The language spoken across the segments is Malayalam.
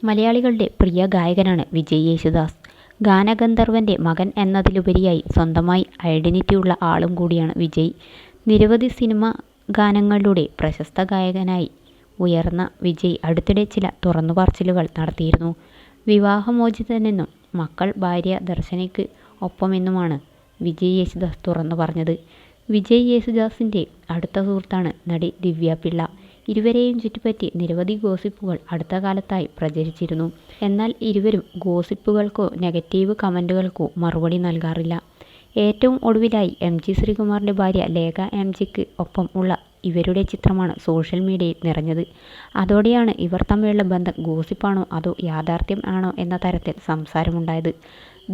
മലയാളികളുടെ പ്രിയ ഗായകനാണ് വിജയ് യേശുദാസ്. ഗാനഗന്ധർവൻ്റെ മകൻ എന്നതിലുപരിയായി സ്വന്തമായി ഐഡന്റിറ്റിയുള്ള ആളും കൂടിയാണ് വിജയ്. നിരവധി സിനിമാ ഗാനങ്ങളിലൂടെ പ്രശസ്ത ഗായകനായി ഉയർന്ന വിജയ് അടുത്തിടെ ചില തുറന്നുപറച്ചിലുകൾ നടത്തിയിരുന്നു. വിവാഹമോചിതനെന്നും മക്കൾ ഭാര്യ ദർശനയ്ക്ക് ഒപ്പമെന്നുമാണ് വിജയ് യേശുദാസ് തുറന്നു പറഞ്ഞത്. വിജയ് യേശുദാസിൻ്റെ അടുത്ത സുഹൃത്താണ് നടി ദിവ്യ പിള്ള. ഇരുവരെയും ചുറ്റിപ്പറ്റി നിരവധി ഗോസിപ്പുകൾ അടുത്ത കാലത്തായി പ്രചരിച്ചിരുന്നു. എന്നാൽ ഇരുവരും ഗോസിപ്പുകൾക്കോ നെഗറ്റീവ് കമൻറ്റുകൾക്കോ മറുപടി നൽകാറില്ല. ഏറ്റവും ഒടുവിലായി MG ശ്രീകുമാറിൻ്റെ ഭാര്യ ലേഖ MGക്ക് ഒപ്പം ഉള്ള ഇവരുടെ ചിത്രമാണ് സോഷ്യൽ മീഡിയയിൽ നിറഞ്ഞത്. അതോടെയാണ് ഇവർ തമ്മിലുള്ള ബന്ധം ഗോസിപ്പാണോ അതോ യാഥാർത്ഥ്യം ആണോ എന്ന തരത്തിൽ സംസാരമുണ്ടായത്.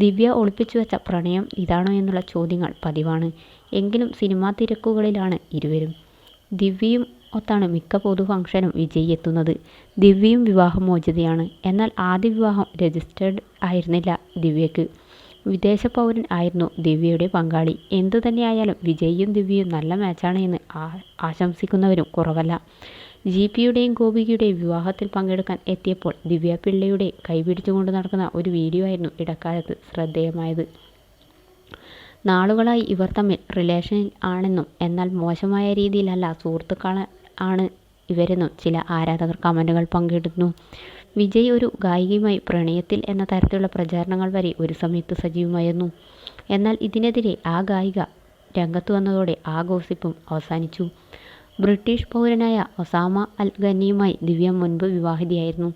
ദിവ്യ ഒളിപ്പിച്ചുവെച്ച പ്രണയം ഇതാണോ എന്നുള്ള ചോദ്യങ്ങൾ പതിവാണ്. എങ്കിലും സിനിമാ തിരക്കുകളിലാണ് ഇരുവരും. ദിവ്യയും ഒത്താണ് മിക്ക പൊതു ഫംഗ്ഷനും വിജയ് എത്തുന്നത്. ദിവ്യയും വിവാഹമോചിതയാണ്. എന്നാൽ ആദ്യ വിവാഹം രജിസ്റ്റേർഡ് ആയിരുന്നില്ല ദിവ്യയ്ക്ക്. വിദേശ പൗരൻ ആയിരുന്നു ദിവ്യയുടെ പങ്കാളി. എന്തു തന്നെയായാലും വിജയും ദിവ്യയും നല്ല മാച്ചാണ് എന്ന് ആശംസിക്കുന്നവരും കുറവല്ല. GPയുടെയും ഗോപികയുടെയും വിവാഹത്തിൽ പങ്കെടുക്കാൻ എത്തിയപ്പോൾ ദിവ്യ പിള്ളയുടെ കൈപിടിച്ചുകൊണ്ട് നടക്കുന്ന ഒരു വീഡിയോ ആയിരുന്നു ഇടക്കാലത്ത് ശ്രദ്ധേയമായത്. നാളുകളായി ഇവർ തമ്മിൽ റിലേഷനിൽ ആണെന്നും എന്നാൽ മോശമായ രീതിയിലല്ല, സുഹൃത്തുക്കളാണ് ഇവരെന്നും ചില ആരാധകർ കമൻറ്റുകൾ പങ്കിടുന്നു. വിജയ് ഒരു ഗായികയുമായി പ്രണയത്തിൽ എന്ന തരത്തിലുള്ള പ്രചാരണങ്ങൾ വരെ ഒരു സമയത്ത് സജീവമായിരുന്നു. എന്നാൽ ഇതിനെതിരെ ആ ഗായിക രംഗത്ത് വന്നതോടെ ആ ഗോസിപ്പും അവസാനിച്ചു. ബ്രിട്ടീഷ് പൗരനായ ഒസാമ അൽ ഗനിയുമായി ദിവ്യ മുൻപ് വിവാഹിതയായിരുന്നു.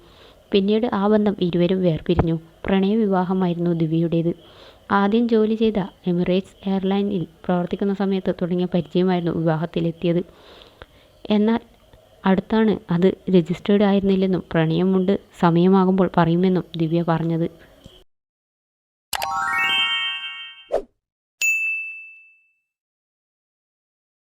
പിന്നീട് ആ ബന്ധം ഇരുവരും വേർപിരിഞ്ഞു. പ്രണയവിവാഹമായിരുന്നു ദിവ്യയുടേത്. ആദ്യം ജോലി ചെയ്ത എമിറേറ്റ്സ് എയർലൈനിൽ പ്രവർത്തിക്കുന്ന സമയത്ത് തുടങ്ങിയ പരിചയമായിരുന്നു വിവാഹത്തിലെത്തിയത്. എന്നാൽ അടുത്താണ് അത് രജിസ്റ്റേർഡ് ആയിരുന്നില്ലെന്നും പ്രണയമുണ്ട്, സമയമാകുമ്പോൾ പറയുമെന്നും ദിവ്യ പറഞ്ഞത്.